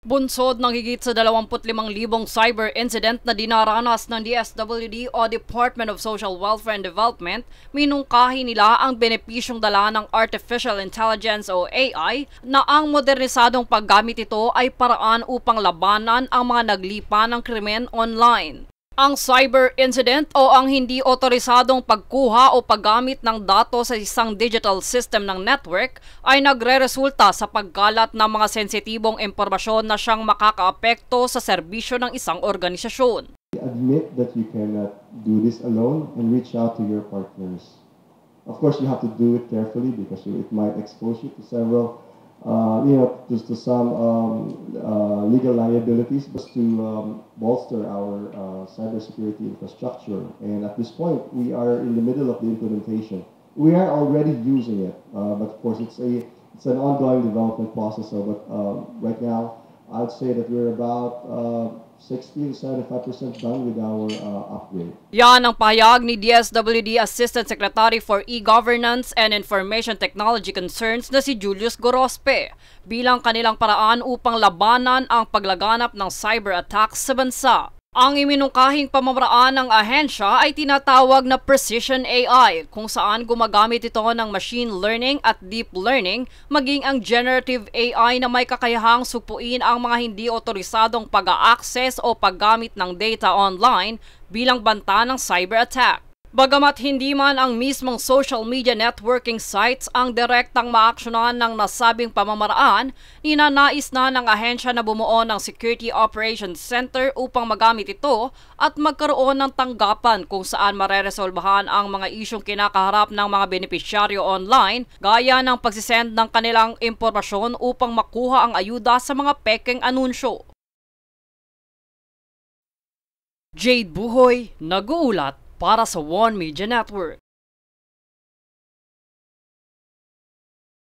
Bunsod ng higit sa 25,000 cyber incident na dinaranas ng DSWD o Department of Social Welfare and Development, minungkahi nila ang benepisyong dala ng Artificial Intelligence o AI na ang modernisadong paggamit ito ay paraan upang labanan ang mga naglipa ng krimen online. Ang cyber incident o ang hindi otorisadong pagkuha o paggamit ng datos sa isang digital system ng network ay nagreresulta sa pagkalat ng mga sensitibong impormasyon na siyang makakaapekto sa serbisyo ng isang organisasyon. Admit that you cannot do this alone and reach out to your partners. Of course, you have to do it carefully because it might expose you to several to some legal liabilities, but to bolster our cybersecurity infrastructure. And at this point, we are in the middle of the implementation. We are already using it, but of course, it's an ongoing development process. But right now, I'd say that we're about 60 to 75% done with our upgrade. Yan ang pahayag ni DSWD Assistant Secretary for E-Governance and Information Technology Concerns na si Julius Gorospe bilang kanilang paraan upang labanan ang paglaganap ng cyber attacks sa bansa. Ang iminungkahing pamamaraan ng ahensya ay tinatawag na Precision AI, kung saan gumagamit ito ng machine learning at deep learning, maging ang generative AI na may kakayahang supuin ang mga hindi otorisadong pag-a-access o paggamit ng data online bilang banta ng cyber attack. Bagamat hindi man ang mismong social media networking sites ang direktang maaksyonan ng nasabing pamamaraan, ninanais na ng ahensya na bumuo ng Security Operations Center upang magamit ito at magkaroon ng tanggapan kung saan mareresolbahan ang mga isyong kinakaharap ng mga benepisyaryo online, gaya ng pagsisend ng kanilang impormasyon upang makuha ang ayuda sa mga pekeng anunsyo. Jade Buhoy, nag-uulat para sa One Media Network.